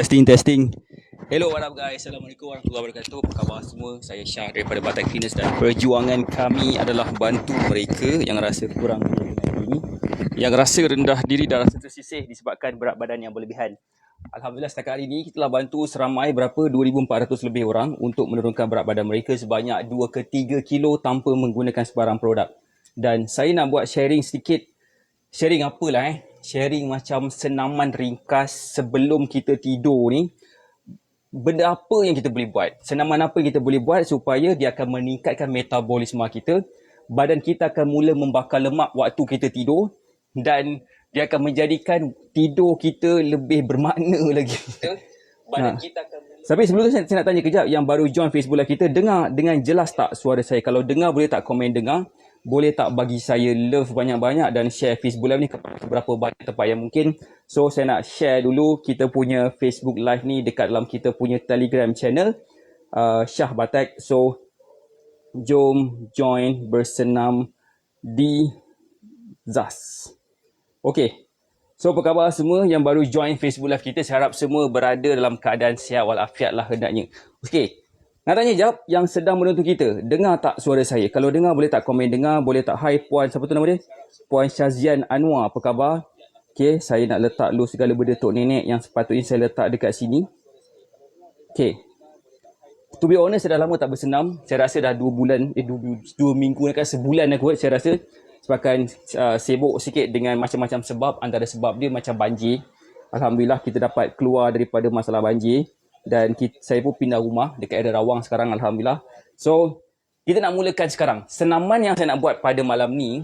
Testing. Hello, what up guys? Assalamualaikum warahmatullahi wabarakatuh. Apa khabar semua? Saya Syah daripada Batak Fitness dan perjuangan kami adalah bantu mereka yang rasa kurang diri dengan diri, yang rasa rendah diri dan rasa tersisih disebabkan berat badan yang berlebihan. Alhamdulillah setakat hari ini kita telah bantu seramai berapa 2,400 lebih orang untuk menurunkan berat badan mereka sebanyak 2 ke 3 kilo tanpa menggunakan sebarang produk. Dan saya nak buat sharing sedikit. Sharing apalah Sharing macam senaman ringkas sebelum kita tidur ni. Benda apa yang kita boleh buat? Senaman apa yang kita boleh buat supaya dia akan meningkatkan metabolisme kita. Badan kita akan mula membakar lemak waktu kita tidur. Dan dia akan menjadikan tidur kita lebih bermakna lagi. Badan kita akan... Tapi sebelum tu saya nak tanya kejap yang baru join Facebook Live kita. Dengar dengan jelas tak suara saya? Kalau dengar boleh tak komen dengar? Boleh tak bagi saya love banyak-banyak dan share Facebook Live ni kepada beberapa banyak tempat yang mungkin. So saya nak share dulu kita punya Facebook Live ni dekat dalam kita punya Telegram channel Syah Batak. So jom join bersenam di ZAS. Okay. So apa khabar semua yang baru join Facebook Live kita? Saya harap semua berada dalam keadaan sihat walafiat lah hendaknya. Okay. Nak tanya jawab yang sedang menonton kita. Dengar tak suara saya? Kalau dengar boleh tak komen dengar? Boleh tak hai Puan, siapa tu nama dia? Puan Syazian Anwar, apa khabar? Okay, saya nak letak dulu segala benda Tok Nenek yang sepatutnya saya letak dekat sini. Okay. To be honest, saya dah lama tak bersenam. Saya rasa dah 2 bulan, 2 minggu, kan sebulan dah kot saya rasa. Sebabkan sibuk sikit dengan macam-macam sebab. Antara sebab dia macam banjir. Alhamdulillah kita dapat keluar daripada masalah banjir. Dan saya pun pindah rumah dekat area Rawang sekarang, Alhamdulillah. So, kita nak mulakan sekarang. Senaman yang saya nak buat pada malam ni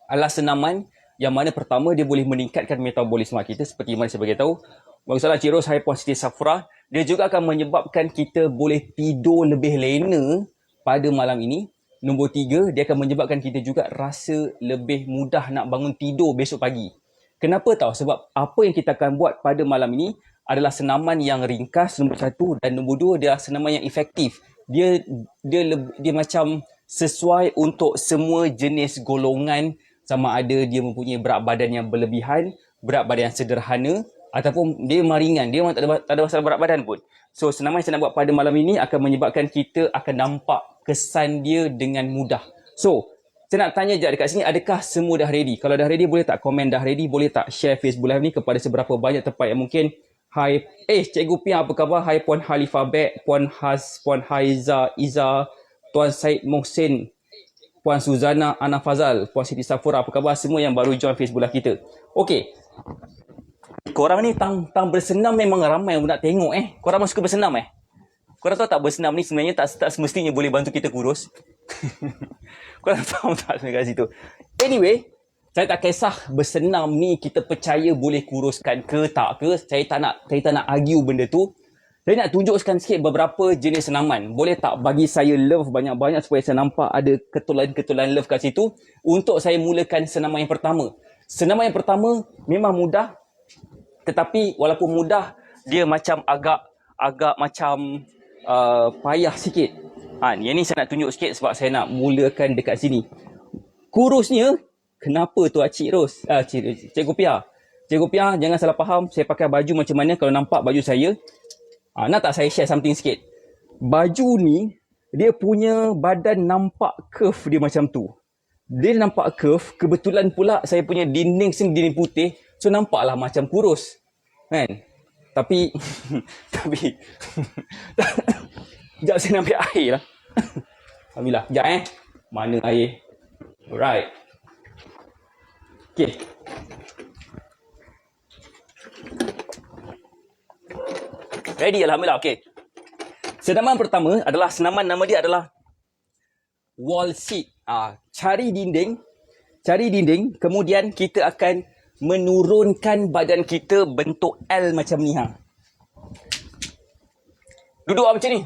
adalah senaman yang mana pertama dia boleh meningkatkan metabolisme kita seperti mana saya beritahu. Masalah cirrhosis hypositosis safra, dia juga akan menyebabkan kita boleh tidur lebih lena pada malam ini. Nombor 3, dia akan menyebabkan kita juga rasa lebih mudah nak bangun tidur besok pagi. Kenapa tahu? Sebab apa yang kita akan buat pada malam ini adalah senaman yang ringkas, nombor 1, dan nombor 2 dia senaman yang efektif. Dia macam sesuai untuk semua jenis golongan, sama ada dia mempunyai berat badan yang berlebihan, berat badan yang sederhana ataupun dia memang ringan, dia memang tak ada masalah berat badan pun. So senaman yang saya nak buat pada malam ini akan menyebabkan kita akan nampak kesan dia dengan mudah. So saya nak tanya je dekat sini, adakah semua dah ready? Kalau dah ready boleh tak komen dah ready, boleh tak share Facebook Live ni kepada seberapa banyak tempat yang mungkin. Hai, Cikgu Pia, apa khabar? Hai Puan Halifah Bek, Puan Haz, Puan Haiza, Iza, Tuan Syed Mohsin, Puan Suzana, Ana Fazal, Puan Siti Safura, apa khabar semua yang baru join Facebook Live kita? Okey. Korang ni tang bersenam memang ramai yang nak tengok Korang suka bersenam Korang tahu tak bersenam ni sebenarnya tak semestinya boleh bantu kita kurus. Korang tahu tak sebenarnya kat situ? Anyway, saya tak kisah bersenam ni kita percaya boleh kuruskan ke tak ke. Saya tak nak argue benda tu. Saya nak tunjukkan sikit beberapa jenis senaman. Boleh tak bagi saya love banyak-banyak supaya saya nampak ada ketulan-ketulan love kat situ. Untuk saya mulakan senaman yang pertama. Senaman yang pertama memang mudah. Tetapi walaupun mudah, dia macam agak macam payah sikit. Yang ni saya nak tunjuk sikit sebab saya nak mulakan dekat sini. Kurusnya, kenapa tu Cikgu Pia? Cikgu Pia, jangan salah faham. Saya pakai baju macam mana kalau nampak baju saya. Nak tak saya share something sikit? Baju ni, dia punya badan nampak curve dia macam tu. Dia nampak curve. Kebetulan pula saya punya dinding sini dinding putih. So nampaklah macam kurus. Kan? Tapi sekejap saya nak ambil air lah. Alhamdulillah. Sekejap Mana air? Alright. Okay. Ready, Alhamdulillah. Okay. Senaman pertama adalah senaman, nama dia adalah wall sit. Cari dinding, kemudian kita akan menurunkan badan kita bentuk L macam ni. Duduk macam ni.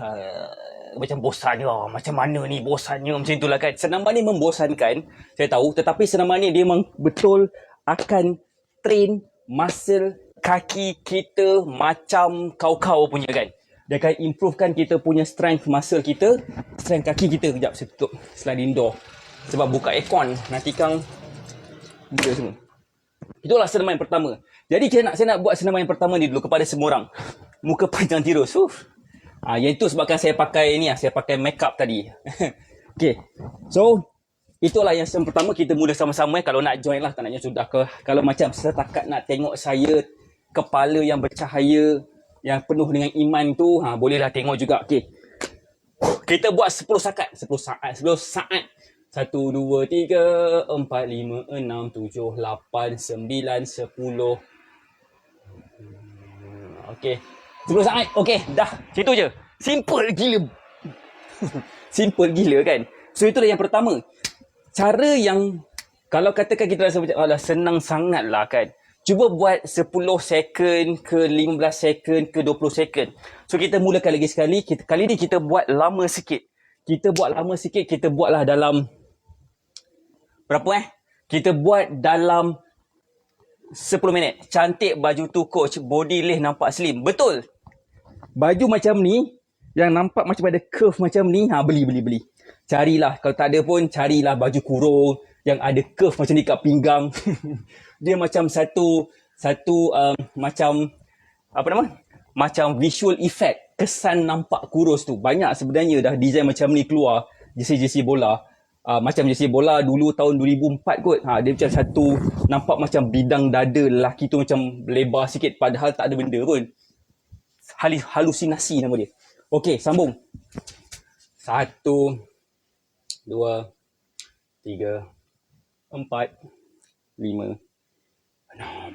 Macam bosannya, macam mana ni bosannya, macam itulah kan. Senaman ni membosankan, saya tahu, tetapi senaman ni dia memang betul akan train muscle kaki kita macam kau-kau punya kan. Dia akan improvekan kita punya strength muscle kita, strength kaki kita. Kejap saya tutup sliding door sebab buka aircon nanti kang benda semua. Itulah senaman yang pertama. Jadi saya nak buat senaman yang pertama ni dulu kepada semua orang. Muka panjang tirus. Yang itu sebabkan saya pakai ni, saya pakai makeup tadi. Okay. So, itulah yang pertama kita mula sama-sama. Kalau nak join lah, tak naknya sudah ke. Kalau macam setakat nak tengok saya, kepala yang bercahaya, yang penuh dengan iman tu, bolehlah tengok juga. Okay. Kita buat 10 saat. 10 saat. 1, 2, 3, 4, 5, 6, 7, 8, 9, 10. Okay. 10 saat. Okay, dah. Situ je. Simple gila. Simple gila kan. So, itulah yang pertama. Cara yang, kalau katakan kita rasa macam, senang sangat lah kan. Cuba buat 10 second ke 15 second ke 20 second. So, kita mulakan lagi sekali. Kali ni kita buat lama sikit. Kita buatlah dalam berapa Kita buat dalam 10 minit. Cantik baju tu coach. Body leh nampak slim. Betul. Baju macam ni, yang nampak macam ada curve macam ni, beli. Carilah. Kalau tak ada pun, carilah baju kurung yang ada curve macam ni kat pinggang. Dia macam macam, macam visual effect. Kesan nampak kurus tu. Banyak sebenarnya dah design macam ni keluar. Jersey bola. Macam jersey bola dulu tahun 2004 kot. Dia macam nampak macam bidang dada lelaki tu macam lebar sikit. Padahal tak ada benda pun. Halusinasi nama dia. Okey, sambung. 1, 2, 3, 4, 5, 6,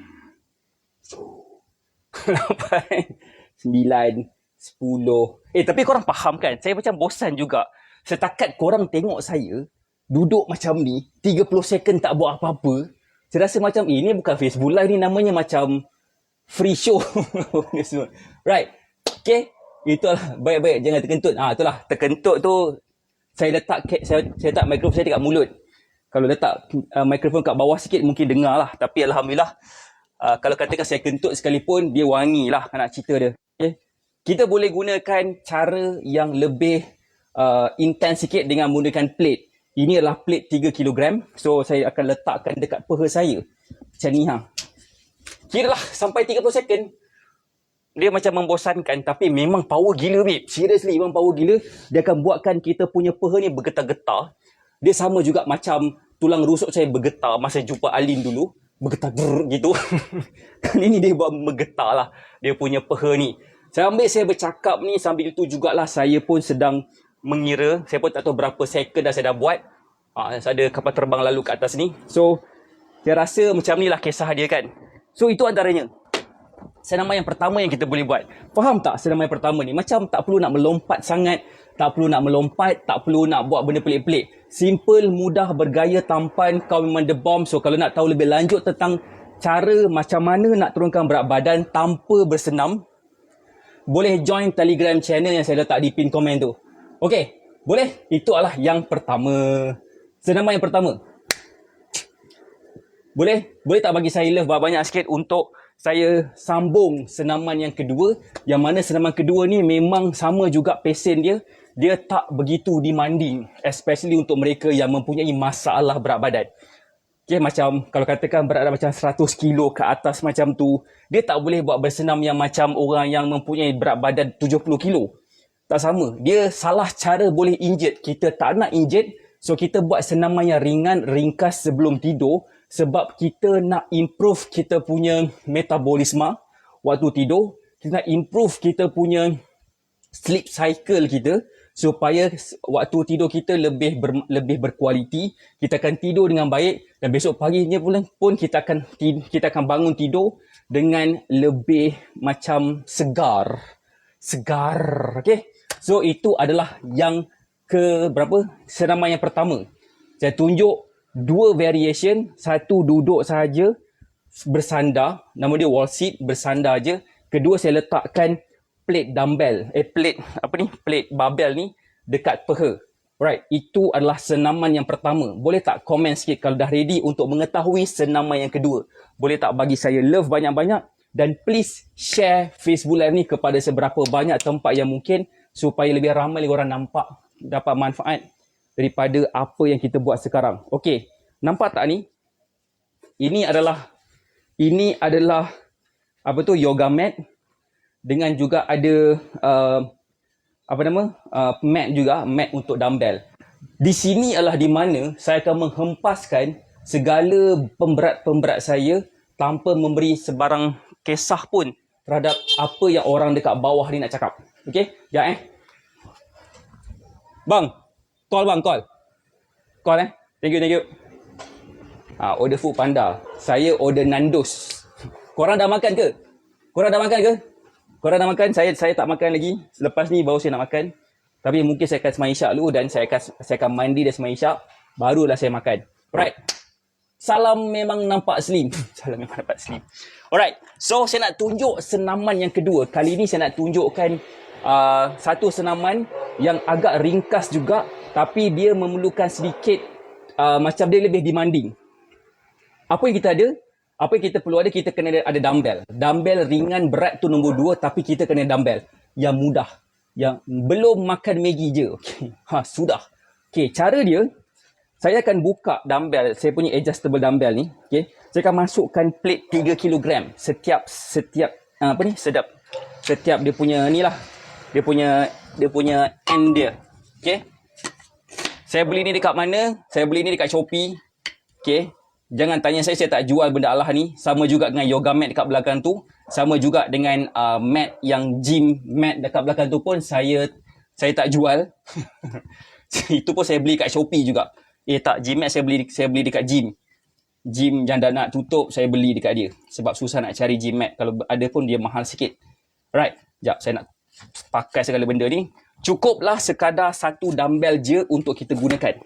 8, 9, 10. Tapi korang faham kan? Saya macam bosan juga. Setakat korang tengok saya duduk macam ni, 30 second tak buat apa-apa. Saya rasa macam, ni bukan Facebook Live ni, namanya macam free show. Right. Okay. Itulah. Baik-baik. Jangan terkentut. Itulah. Terkentut tu, saya letak mikrofon saya dekat mulut. Kalau letak mikrofon kat bawah sikit, mungkin dengar lah. Tapi Alhamdulillah, kalau katakan saya kentut sekalipun, dia wangi lah nak cerita dia. Okay. Kita boleh gunakan cara yang lebih intense sikit dengan menggunakan plate. Ini adalah plate 3 kg. So, saya akan letakkan dekat peha saya. Macam ni. Kiralah sampai 30 second. Dia macam membosankan. Tapi memang power gila, babe. Seriously, memang power gila. Dia akan buatkan kita punya peha ni bergetar-getar. Dia sama juga macam tulang rusuk saya bergetar masa jumpa Alin dulu. Bergetar gitu. Kali ni dia buat bergetar lah. Dia punya peha ni. Sambil saya bercakap ni, sambil itu jugalah saya pun sedang mengira. Saya pun tak tahu berapa second dah saya dah buat. Ada kapal terbang lalu kat atas ni. So, saya rasa macam ni lah kisah dia kan. So, itu antaranya. Senaman yang pertama yang kita boleh buat. Faham tak senaman yang pertama ni? Macam tak perlu nak melompat sangat. Tak perlu nak melompat. Tak perlu nak buat benda pelik-pelik. Simple, mudah, bergaya, tampan. Kau memang the bomb. So, kalau nak tahu lebih lanjut tentang cara macam mana nak turunkan berat badan tanpa bersenam, boleh join Telegram channel yang saya letak di pin komen tu. Okey, boleh? Itu adalah yang pertama. Senaman yang pertama. Boleh? Boleh tak bagi saya love banyak sikit untuk saya sambung senaman yang kedua. Yang mana senaman kedua ni memang sama juga pesen dia. Dia tak begitu demanding. Especially untuk mereka yang mempunyai masalah berat badan. Okay, macam kalau katakan berat macam 100 kilo ke atas macam tu, dia tak boleh buat bersenam yang macam orang yang mempunyai berat badan 70 kilo. Tak sama. Dia salah cara boleh injet. Kita tak nak injet. So, kita buat senaman yang ringan, ringkas sebelum tidur. Sebab kita nak improve kita punya metabolisme waktu tidur. Kita nak improve kita punya sleep cycle kita. Supaya waktu tidur kita lebih berkualiti. Kita akan tidur dengan baik. Dan besok paginya pun kita akan bangun tidur dengan lebih macam segar. Okay. So, itu adalah yang senaman yang pertama. Saya tunjuk 2 variation. Satu duduk sahaja bersandar. Nama dia wall sit, bersandar je. Kedua, saya letakkan plate dumbbell. Plate barbell ni dekat peha. Right, itu adalah senaman yang pertama. Boleh tak komen sikit kalau dah ready untuk mengetahui senaman yang kedua? Boleh tak bagi saya love banyak-banyak? Dan please share Facebook Live ni kepada seberapa banyak tempat yang mungkin supaya lebih ramai orang nampak, dapat manfaat daripada apa yang kita buat sekarang. Okey, nampak tak ni? Ini adalah Ini adalah yoga mat, dengan juga ada mat juga, mat untuk dumbbell. Di sini adalah di mana saya akan menghempaskan segala pemberat-pemberat saya tanpa memberi sebarang kisah pun terhadap apa yang orang dekat bawah ni nak cakap. Okey? Sekejap Bang, call bang, call. Call Thank you. Order food panda. Saya order Nandos. Korang dah makan ke? Korang dah makan? Saya tak makan lagi. Selepas ni baru saya nak makan. Tapi mungkin saya akan sembahyang isyak dulu dan saya akan mandi dan sembahyang isyak. Barulah saya makan. Alright. Salam memang nampak slim. Alright. So saya nak tunjuk senaman yang kedua. Kali ni saya nak tunjukkan satu senaman yang agak ringkas juga, tapi dia memerlukan sedikit macam dia lebih demanding. Apa yang kita perlu ada, kita kena ada dumbbell. Dumbbell ringan berat tu nombor 2, tapi kita kena dumbbell yang mudah. Yang belum makan Maggi je. Okay. Sudah. Okay, cara dia, saya akan buka dumbbell, saya punya adjustable dumbbell ni. Okay. Saya akan masukkan plate 3 kg. Setiap dia punya ni lah. Dia punya end dia. Okay. Saya beli ni dekat mana? Saya beli ni dekat Shopee. Okay. Jangan tanya saya tak jual benda Allah ni. Sama juga dengan yoga mat dekat belakang tu. Sama juga dengan mat yang gym mat dekat belakang tu pun saya tak jual. Itu pun saya beli kat Shopee juga. Gym mat saya beli dekat gym. Gym yang dah nak tutup, saya beli dekat dia. Sebab susah nak cari gym mat. Kalau ada pun dia mahal sikit. Right. Sekejap, saya nak pakai segala benda ni. Cukuplah sekadar satu dumbbell je untuk kita gunakan.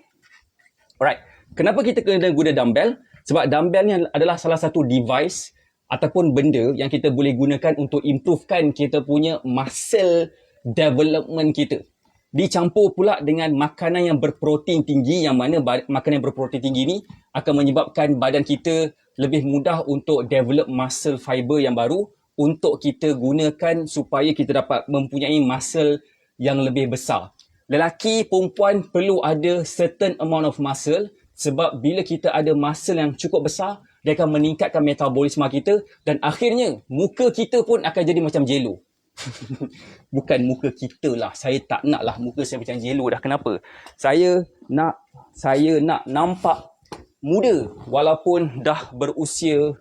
Alright. Kenapa kita kena guna dumbbell? Sebab dumbbell ni adalah salah satu device ataupun benda yang kita boleh gunakan untuk improvekan kita punya muscle development kita. Dicampur pula dengan makanan yang berprotein tinggi, yang mana makanan yang berprotein tinggi ni akan menyebabkan badan kita lebih mudah untuk develop muscle fiber yang baru untuk kita gunakan supaya kita dapat mempunyai muscle yang lebih besar. Lelaki, perempuan perlu ada certain amount of muscle. Sebab bila kita ada muscle yang cukup besar, dia akan meningkatkan metabolisme kita dan akhirnya muka kita pun akan jadi macam jelo. Bukan muka kita lah. Saya tak nak lah muka saya macam jelo dah. Kenapa? Saya nak nampak muda walaupun dah berusia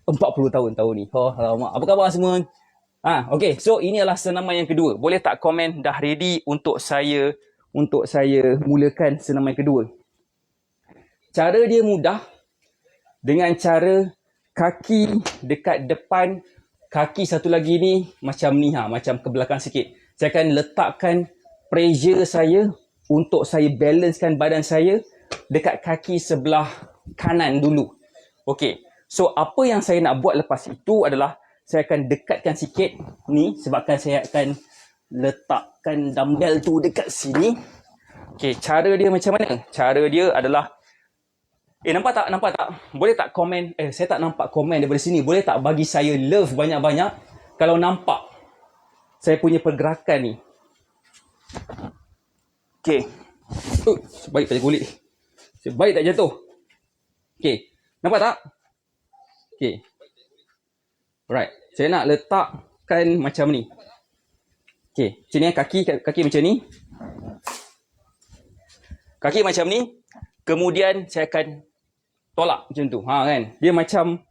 40 tahun ni. Alamak. Apa khabar semua? Okay. So ini adalah senaman yang kedua. Boleh tak komen dah ready untuk saya mulakan senaman yang kedua? Cara dia mudah dengan cara kaki dekat depan, kaki satu lagi ni macam ni, macam ke belakang sikit. Saya akan letakkan pressure saya untuk saya balancekan badan saya dekat kaki sebelah kanan dulu. Okey. So apa yang saya nak buat lepas itu adalah saya akan dekatkan sikit ni sebabkan saya akan letakkan dumbbell tu dekat sini. Okey, cara dia macam mana? Cara dia adalah nampak tak? Boleh tak komen? Saya tak nampak komen daripada sini. Boleh tak bagi saya love banyak-banyak kalau nampak saya punya pergerakan ni? Okey. Sebaik tak kulit. Sebaik tak jatuh. Okey. Nampak tak? Okey. Alright. Saya nak letakkan macam ni. Okey. Macam ni kaki macam ni. Kaki macam ni. Kemudian saya akan tolak macam tu. Kan? Dia macam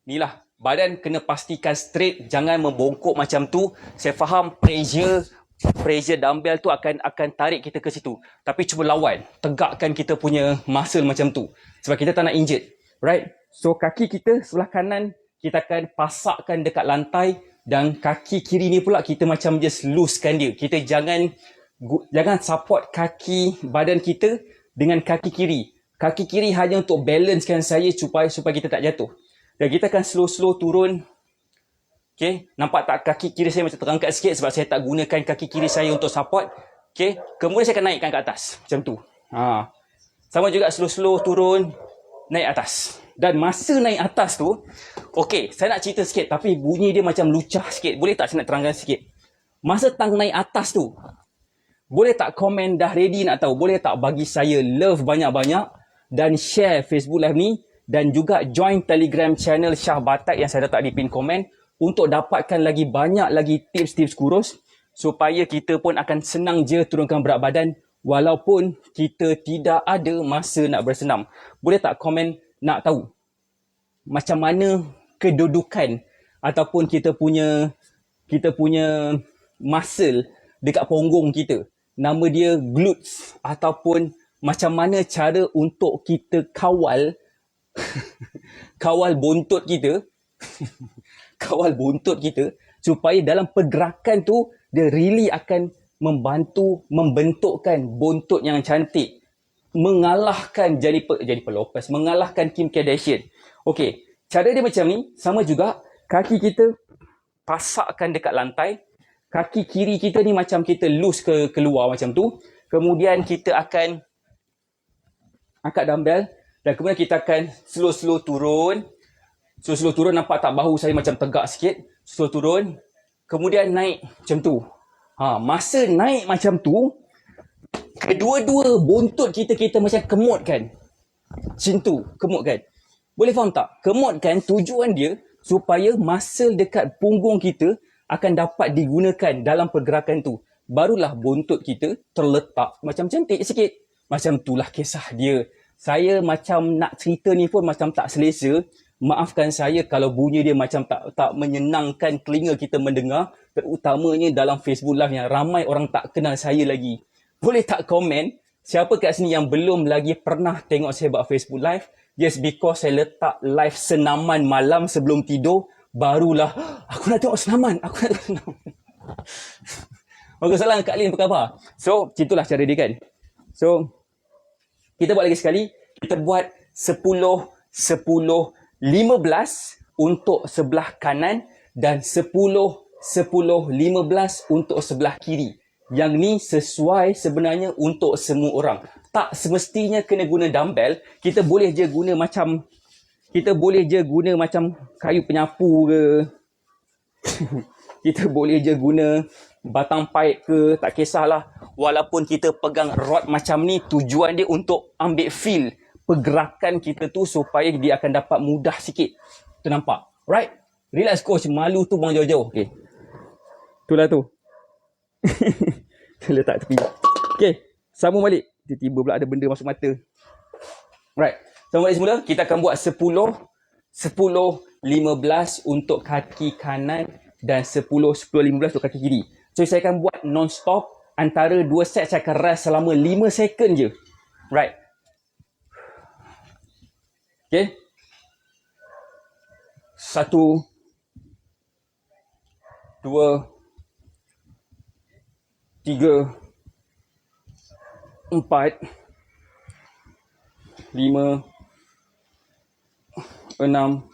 ni lah. Badan kena pastikan straight. Jangan membongkok macam tu. Saya faham pressure dumbbell tu akan tarik kita ke situ. Tapi cuba lawan. Tegakkan kita punya muscle macam tu. Sebab kita tak nak injured. Right? So kaki kita sebelah kanan kita akan pasakkan dekat lantai. Dan kaki kiri ni pula kita macam just loosekan dia. Kita jangan support kaki badan kita dengan kaki kiri. Kaki kiri hanya untuk balancekan saya supaya kita tak jatuh. Dan kita akan slow turun. Okay. Nampak tak kaki kiri saya macam terangkat sikit sebab saya tak gunakan kaki kiri saya untuk support. Okay. Kemudian saya akan naikkan ke atas. Macam tu. Sama juga slow turun. Naik atas. Dan masa naik atas tu. Okay. Saya nak cerita sikit. Tapi bunyi dia macam lucah sikit. Boleh tak saya nak terangkan sikit? Masa tang naik atas tu. Boleh tak komen dah ready nak tahu? Boleh tak bagi saya love banyak-banyak? Dan share Facebook Live ni dan juga join Telegram channel Syah Batak yang saya letak di pin komen untuk dapatkan lagi banyak lagi tips-tips kurus supaya kita pun akan senang je turunkan berat badan walaupun kita tidak ada masa nak bersenam. Boleh tak komen nak tahu macam mana kedudukan ataupun kita punya muscle dekat punggung kita. Nama dia glutes ataupun macam mana cara untuk kita kawal bontot kita kawal bontot kita supaya dalam pergerakan tu dia really akan membantu membentukkan bontot yang cantik, mengalahkan Jennifer Lopez, mengalahkan Kim Kardashian. Okey, cara dia macam ni, sama juga kaki kita pasakkan dekat lantai, kaki kiri kita ni macam kita loose keluar macam tu. Kemudian kita akan angkat dumbbell dan kemudian kita akan slow turun. Slow turun, nampak tak bahu saya macam tegak sikit. Slow turun, kemudian naik macam tu. Masa naik macam tu, kedua-dua bontot kita macam kemut kan. Macam tu, kemut kan. Boleh faham tak? Kemut kan, tujuan dia supaya muscle dekat punggung kita akan dapat digunakan dalam pergerakan tu. Barulah bontot kita terletak macam cantik sikit. Macam itulah kisah dia. Saya macam nak cerita ni pun macam tak selesa. Maafkan saya kalau bunyi dia macam tak menyenangkan telinga kita mendengar. Terutamanya dalam Facebook Live yang ramai orang tak kenal saya lagi. Boleh tak komen siapa kat sini yang belum lagi pernah tengok saya buat Facebook Live? Just because saya letak live senaman malam sebelum tidur, barulah aku nak tengok senaman. Waalaikumsalam Kak Lin, apa khabar? So, itulah cara dia kan. So, kita buat lagi sekali. Kita buat 10, 15 untuk sebelah kanan dan 10, 15 untuk sebelah kiri. Yang ni sesuai sebenarnya untuk semua orang. Tak semestinya kena guna dumbbell. Kita boleh je guna macam kayu penyapu ke. Kita boleh je guna batang pipe ke, tak kisahlah. Walaupun kita pegang rod macam ni, tujuan dia untuk ambil feel pergerakan kita tu supaya dia akan dapat mudah sikit. Tu nampak? Right? Relax coach, malu tu buang jauh-jauh. Okay. Itulah tu. Letak tepi. Okay, sambung balik. Tiba-tiba pula ada benda masuk mata. Right, sambung balik semula. Kita akan buat 10, 15 untuk kaki kanan dan 10, 15 untuk kaki kiri. So, saya akan buat non-stop. Antara 2 set saya akan rest selama 5 second je. Right. Okay. 1, 2, 3, 4, 5, 6,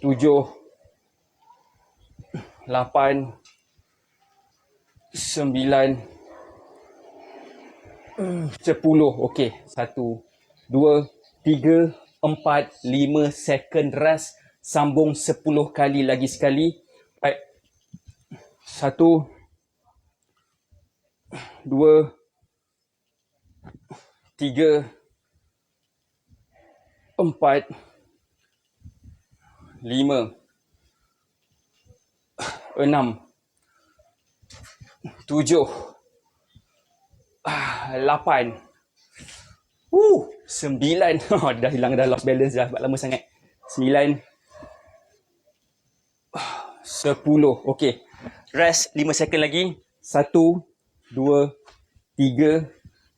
7, 8, 9, 10. Okey, 1, 2, 3, 4, 5 second rest. Sambung 10 kali lagi sekali. Baik. 1, 2, 3, 4, 5, 6, 7, 8, 9. Dah hilang, dah lost balance dah, lama sangat. 9, 10. Okey. Rest 5 second lagi. 1, 2, 3,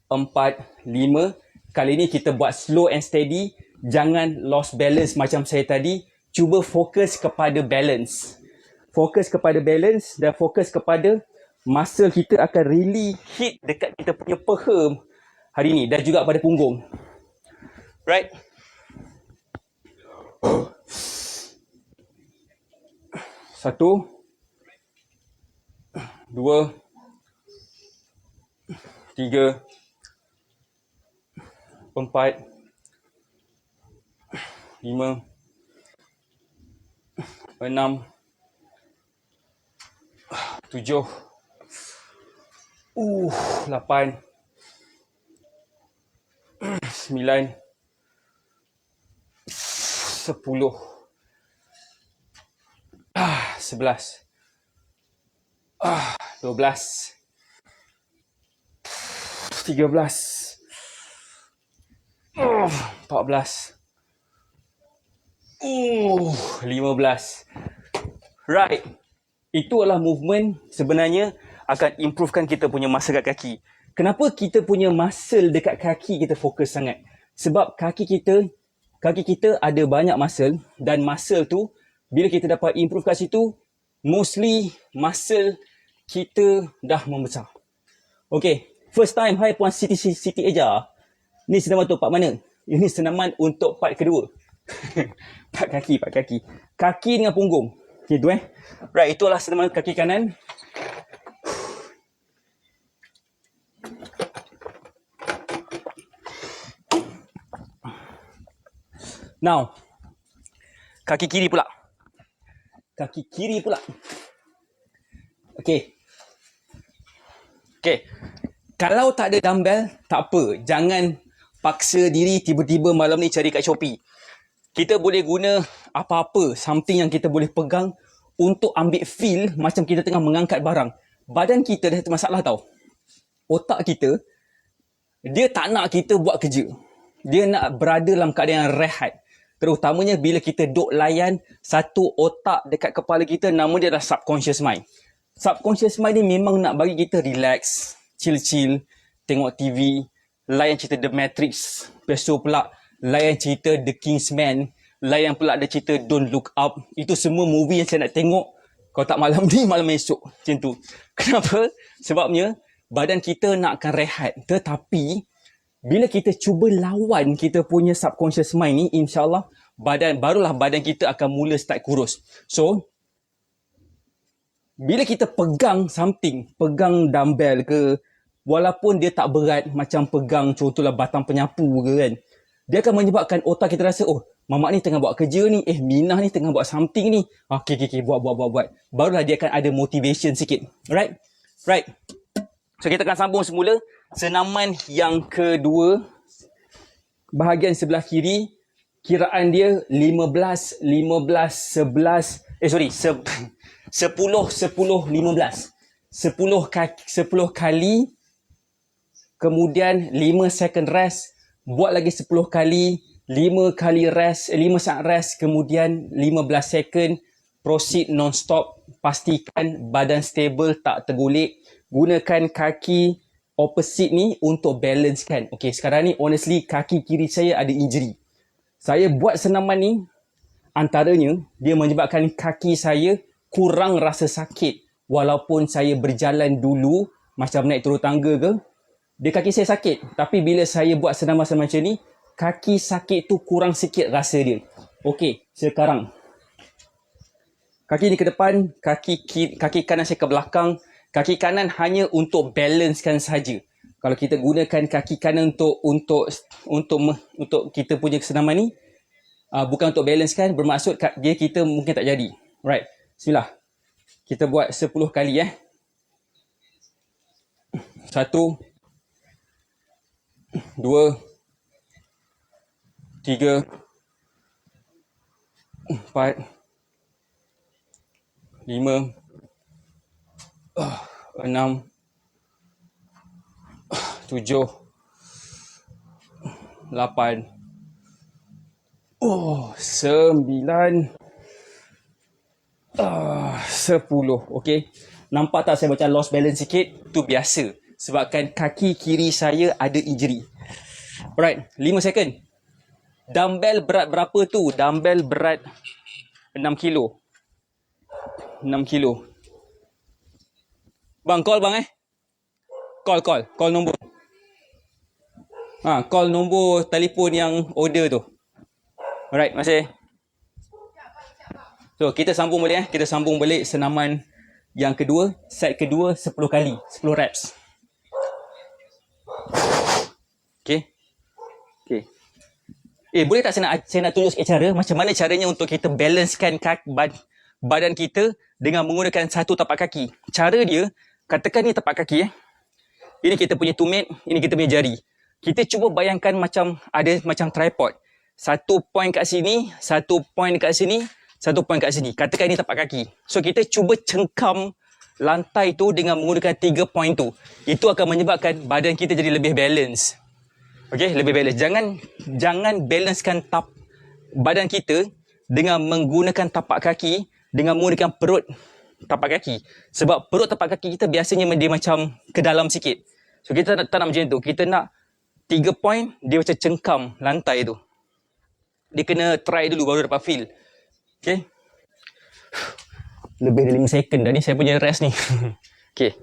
4, 5. Kali ni kita buat slow and steady. Jangan lost balance macam saya tadi. Cuba fokus kepada balance. Fokus kepada balance dan fokus kepada muscle kita akan really hit dekat kita punya peha hari ni dan juga pada punggung. Right? Satu, 2, 3, 4, 5, 6, 7, 8, 9, 10. 11. 12. 13. 14. 15. Right. Itu adalah movement sebenarnya akan improvekan kita punya muscle kat kaki. Kenapa kita punya muscle dekat kaki kita fokus sangat? Sebab kaki kita ada banyak muscle dan muscle tu bila kita dapat improve kat situ, mostly muscle kita dah membesar. Okay, first time, hai Puan Siti Eja. Ni senaman untuk part mana? Ini senaman untuk part kedua. Part kaki. Kaki dengan punggung. Okay, tu Right, itulah senaman kaki kanan. Now, kaki kiri pula. Okay. Kalau tak ada dumbbell, tak apa. Jangan paksa diri tiba-tiba malam ni cari kat Shopee. Kita boleh guna apa-apa, something yang kita boleh pegang untuk ambil feel macam kita tengah mengangkat barang. Badan kita dah ada masalah tau. Otak kita, dia tak nak kita buat kerja. Dia nak berada dalam keadaan rehat. Terutamanya bila kita duk layan satu otak dekat kepala kita, nama dia adalah subconscious mind. Subconscious mind ni memang nak bagi kita relax, chill, tengok TV, layan cerita The Matrix, besok pula layan cerita The Kingsman, layan pula ada cerita Don't Look Up. Itu semua movie yang saya nak tengok. Kalau tak malam ni, malam esok. Macam tu. Kenapa? Sebabnya badan kita nak akan rehat. Tetapi bila kita cuba lawan kita punya subconscious mind ni, insyaAllah barulah badan kita akan mula start kurus. So, bila kita pegang something, pegang dumbbell ke, walaupun dia tak berat, macam pegang contohlah batang penyapu ke kan, dia akan menyebabkan otak kita rasa, oh, Mamak ni tengah buat kerja ni, Minah ni tengah buat something ni. Okay, buat. Barulah dia akan ada motivation sikit. Right? So, kita akan sambung semula. Senaman yang kedua, bahagian sebelah kiri, kiraan dia 15, 11, 10, 10 kali, kemudian 5 second rest, buat lagi 10 kali, 5 kali rest, 5 saat rest, kemudian 15 second, proceed non-stop, pastikan badan stable, tak tergolek, gunakan kaki opposite ni untuk balance kan. Okay, sekarang ni honestly kaki kiri saya ada injury. Saya buat senaman ni, antaranya dia menyebabkan kaki saya kurang rasa sakit. Walaupun saya berjalan dulu, macam naik turun tangga ke, dia kaki saya sakit. Tapi bila saya buat senaman macam ni, kaki sakit tu kurang sikit rasa dia. Okay, sekarang kaki ni ke depan, kaki kanan saya ke belakang. Kaki kanan hanya untuk balancekan saja. Kalau kita gunakan kaki kanan untuk kita punya senaman ni, bukan untuk balancekan, bermaksud dia kita mungkin tak jadi. Right. Bismillah. Kita buat 10 kali 1, 2, 3, 4, 5, 6, 7, 8, 9, 10. Okay. Nampak tak saya macam lost balance sikit? Tu biasa. Sebabkan kaki kiri saya ada injury. Alright. 5 second. Dumbbell berat berapa tu? Dumbbell berat 6 kilo. 6 kilo. Bang, call bang Call nombor. Call nombor telefon yang order tu. Alright, masih. So, kita sambung balik Kita sambung balik senaman yang kedua, set kedua 10 kali, 10 reps. Okay. Boleh tak saya nak tunjuk sikit cara macam mana caranya untuk kita balancekan badan kita dengan menggunakan satu tapak kaki. Cara dia, katakan ni tapak kaki Ini kita punya tumit, ini kita punya jari. Kita cuba bayangkan macam ada macam tripod. 1 point kat sini, 1 point kat sini, 1 point kat sini. Katakan ini tapak kaki. So kita cuba cengkam lantai tu dengan menggunakan 3 point tu. Itu akan menyebabkan badan kita jadi lebih balance. Okay, lebih balance. Jangan balancekan badan kita dengan menggunakan tapak kaki, dengan menggunakan perut tapak kaki. Sebab perut tapak kaki kita biasanya dia macam ke dalam sikit. So kita tak nak macam tu. Kita nak 3 point, dia macam cengkam lantai tu. Dia kena try dulu baru dapat feel. Okay. Lebih dari 5 second dah ni saya punya rest ni. Okay.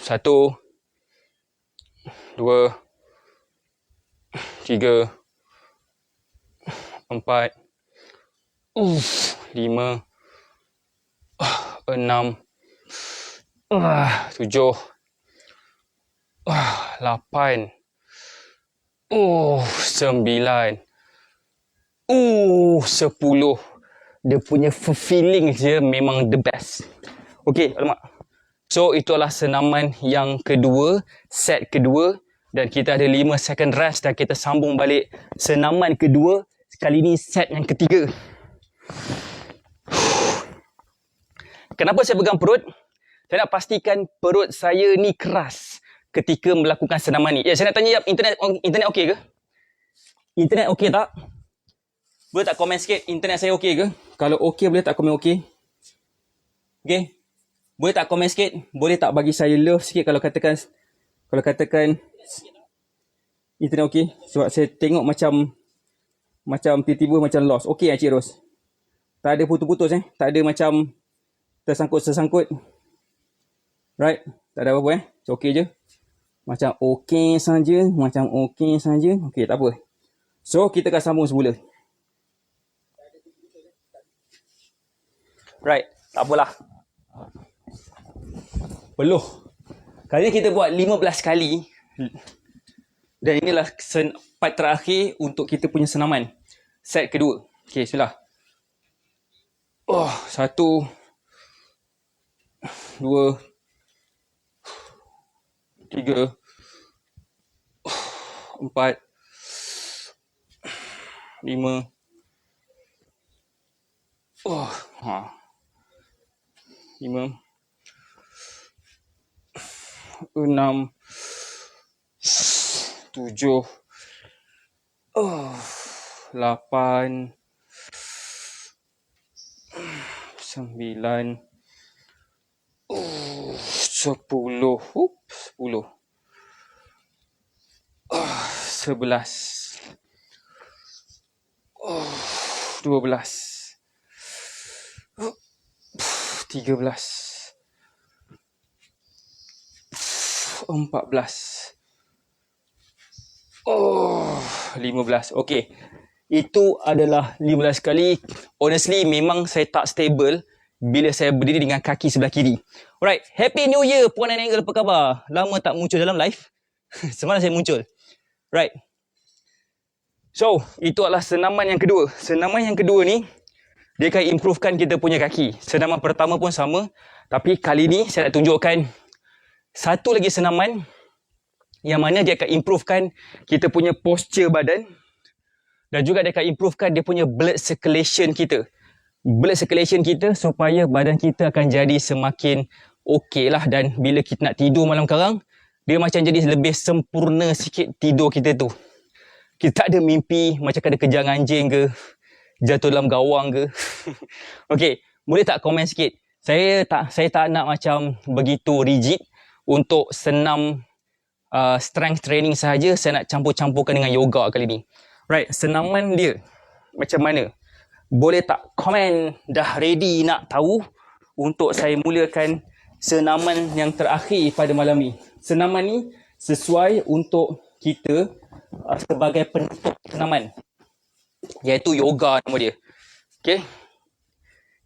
1, 2, 3, 4, 5, 6, 7, 8, 9, 10. Dia punya feeling je memang the best. Okay, alamak. So, itulah senaman yang kedua, set kedua. Dan kita ada 5 second rest dan kita sambung balik senaman kedua. Kali ni set yang ketiga. Kenapa saya pegang perut? Saya nak pastikan perut saya ni keras ketika melakukan senaman ni. Ya, saya nak tanya, internet okey ke? Internet okey tak? Boleh tak komen sikit internet saya okey ke? Kalau okey, boleh tak komen okey? Okey? Boleh tak komen sikit? Boleh tak bagi saya love sikit kalau katakan internet okey? Sebab saya tengok macam tiba-tiba macam lost. Okey Encik Ros? Tak ada putus-putus Tak ada macam tersangkut-tersangkut. Right? Tak ada apa-apa So okey je. Macam okey saja. Okey, tak apa. So kita akan sambung semula. Right, tak apalah. Peluh. Kali ni kita buat 15 kali. Dan inilah part terakhir untuk kita punya senaman. Set kedua. Okay, bismillah. 1, 2, 3, 4, 5. 5, 6, 7, 8, 9, 10, 11, 12, 13, 14, 15. Okey. Itu adalah 15 kali. Honestly, memang saya tak stable bila saya berdiri dengan kaki sebelah kiri. Alright. Happy New Year, Puan and Angle. Apa khabar? Lama tak muncul dalam live. Semalam saya muncul. Right. So, itu adalah senaman yang kedua. Senaman yang kedua ni, dia akan improvekan kita punya kaki. Senaman pertama pun sama. Tapi kali ni, saya nak tunjukkan satu lagi senaman yang mana dia akan improvekan kita punya posture badan. Dan juga dia akan improvekan dia punya blood circulation kita. Blood circulation kita supaya badan kita akan jadi semakin okey lah. Dan bila kita nak tidur malam karang, dia macam jadi lebih sempurna sikit tidur kita tu. Kita tak ada mimpi macam ada kejar anjing ke, jatuh dalam gawang ke. Okey, boleh tak komen sikit? Saya tak nak macam begitu rigid untuk senam strength training sahaja. Saya nak campur-campurkan dengan yoga kali ni. Right, senaman dia macam mana? Boleh tak komen dah ready nak tahu untuk saya mulakan senaman yang terakhir pada malam ni. Senaman ni sesuai untuk kita sebagai penutup senaman, iaitu yoga nama dia. Okay,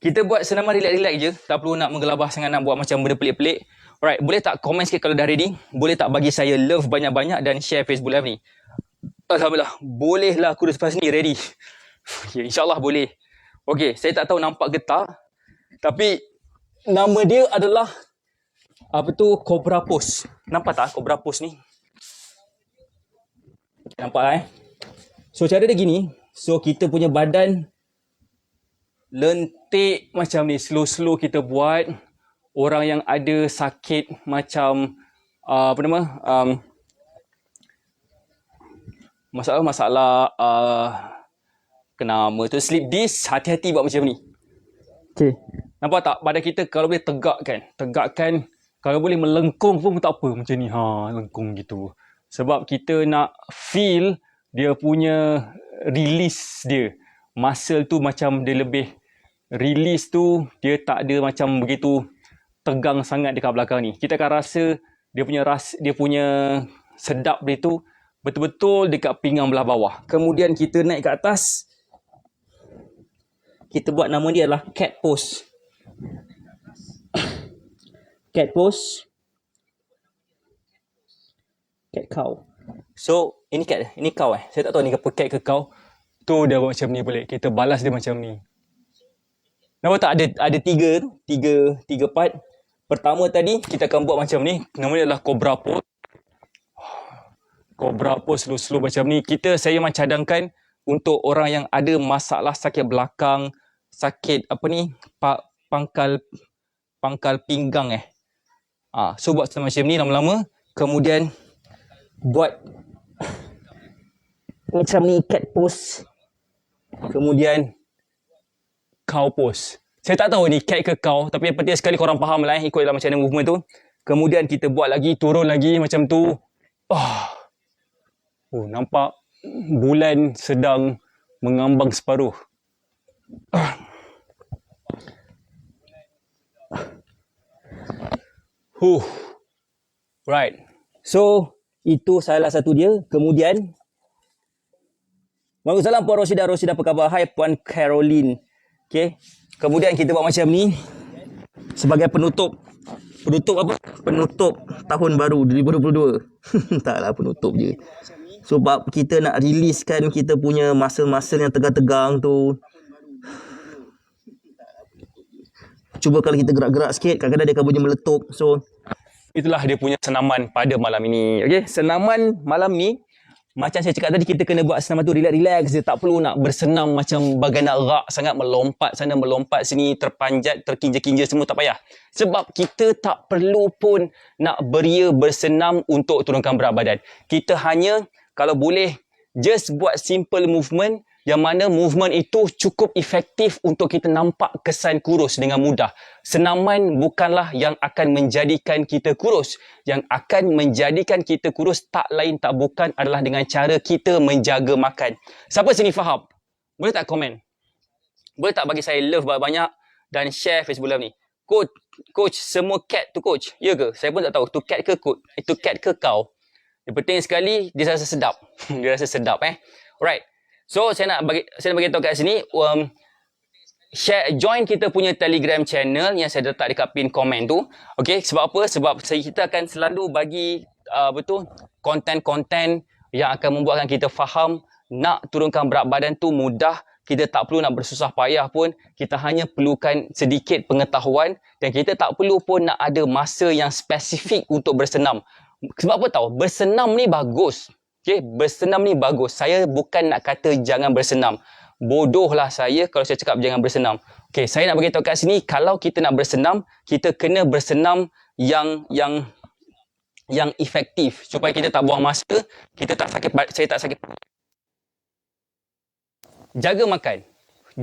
kita buat senaman relax-relax je. Tak perlu nak menggelabah sangat nak buat macam benda pelik-pelik. Alright, boleh tak komen sikit kalau dah ready? Boleh tak bagi saya love banyak-banyak dan share Facebook Live ni? Alhamdulillah, bolehlah aku lepas ni ready. Ya, InsyaAllah boleh. Okay, saya tak tahu nampak ke tak, tapi nama dia adalah Cobra Pose. Nampak tak Cobra Pose ni? Nampak lah So cara dia gini. So kita punya badan lentik macam ni. Slow-slow kita buat. Orang yang ada sakit macam apa nama? Masalah kenapa tu sleep disc, hati-hati buat macam ni. Okay. Nampak tak? Badan kita kalau boleh tegakkan. Kalau boleh melengkung pun tak apa. Macam ni. Lengkung gitu. Sebab kita nak feel dia punya release dia. Muscle tu macam dia lebih release tu. Dia tak ada macam begitu tegang sangat dekat belakang ni. Kita akan rasa dia punya sedap dia tu betul-betul dekat pinggang belah bawah. Kemudian kita naik ke atas. Kita buat nama dia adalah cat pose. Cat pose. Cat cow. So, ini cat, ini cow Saya tak tahu ni apa cat ke cow. Tu dia buat macam ni balik. Kita balas dia macam ni. Nampak tak ada tiga part. Pertama tadi kita akan buat macam ni. Nama dia adalah cobra pose. Cobra pose slow-slow macam ni. Saya memang cadangkan untuk orang yang ada masalah sakit belakang, sakit apa ni, pangkal pinggang So buat macam ni lama-lama. Kemudian buat macam ni cat pose. Kemudian cow pose. Saya tak tahu ni cat ke cow, tapi yang penting sekali korang faham lah ikut dalam macam mana movement tu. Kemudian kita buat lagi, turun lagi macam tu. Nampak bulan sedang mengambang separuh. Right. So, itu salah satu dia. Kemudian, Waalaikumsalam Puan Rosida. Rosida apa khabar? Hai Puan Caroline. Okay. Kemudian kita buat macam ni. Sebagai penutup. Penutup apa? Penutup tahun baru 2022. Taklah penutup je. Sebab kita nak releasekan kita punya muscle-muscle yang tegang-tegang tu. Cuba kalau kita gerak-gerak sikit, kadang-kadang dia akan bunyi meletup. So, itulah dia punya senaman pada malam ini. Okay, senaman malam ni, macam saya cakap tadi, kita kena buat senaman tu relax-relax. Dia tak perlu nak bersenam macam bagai nak rak sangat, melompat sana, melompat sini, terpanjat, terkinja-kinja semua, tak payah. Sebab kita tak perlu pun nak beria bersenam untuk turunkan berat badan. Kita hanya, kalau boleh, just buat simple movement yang mana movement itu cukup efektif untuk kita nampak kesan kurus dengan mudah. Senaman bukanlah yang akan menjadikan kita kurus. Yang akan menjadikan kita kurus tak lain tak bukan adalah dengan cara kita menjaga makan. Siapa sini faham? Boleh tak komen? Boleh tak bagi saya love banyak dan share Facebook Live ni? Coach, semua cat tu coach? Ya ke? Saya pun tak tahu. Tu cat ke coach? Itu cat ke cow? Yang penting sekali, dia rasa sedap. Dia rasa sedap Alright. So, saya nak bagi tahu kat sini, join kita punya Telegram channel yang saya letak dekat pin komen tu. Okay, sebab apa? Sebab kita akan selalu bagi konten-konten yang akan membuatkan kita faham nak turunkan berat badan tu mudah. Kita tak perlu nak bersusah payah pun. Kita hanya perlukan sedikit pengetahuan dan kita tak perlu pun nak ada masa yang spesifik untuk bersenam. Sebab apa tahu? Bersenam ni bagus. Okay, bersenam ni bagus. Saya bukan nak kata jangan bersenam. Bodohlah saya kalau saya cakap jangan bersenam. Okay, saya nak beritahu kat sini, kalau kita nak bersenam, kita kena bersenam yang efektif supaya kita tak buang masa, kita tak sakit, saya tak sakit. Jaga makan.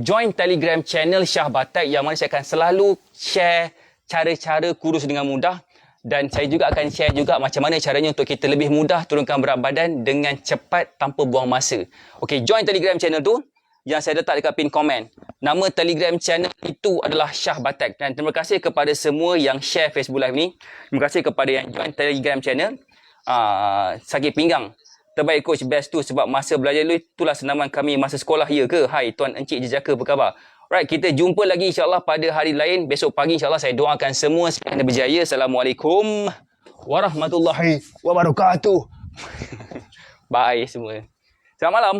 Join Telegram channel Syah Batak yang mana saya akan selalu share cara-cara kurus dengan mudah. Dan saya juga akan share juga macam mana caranya untuk kita lebih mudah turunkan berat badan dengan cepat tanpa buang masa. Okey, join Telegram channel tu yang saya letak dekat pin komen. Nama Telegram channel itu adalah Syah Batak. Dan terima kasih kepada semua yang share Facebook Live ni. Terima kasih kepada yang join Telegram channel. Sakit pinggang. Terbaik coach, best tu sebab masa belajar dulu itulah senaman kami masa sekolah, ya ke? Hai Tuan Encik Jejaka, apa khabar? Alright, kita jumpa lagi insyaAllah pada hari lain. Besok pagi insyaAllah saya doakan semua sekalian berjaya. Assalamualaikum warahmatullahi wabarakatuh. Bye semua. Selamat malam.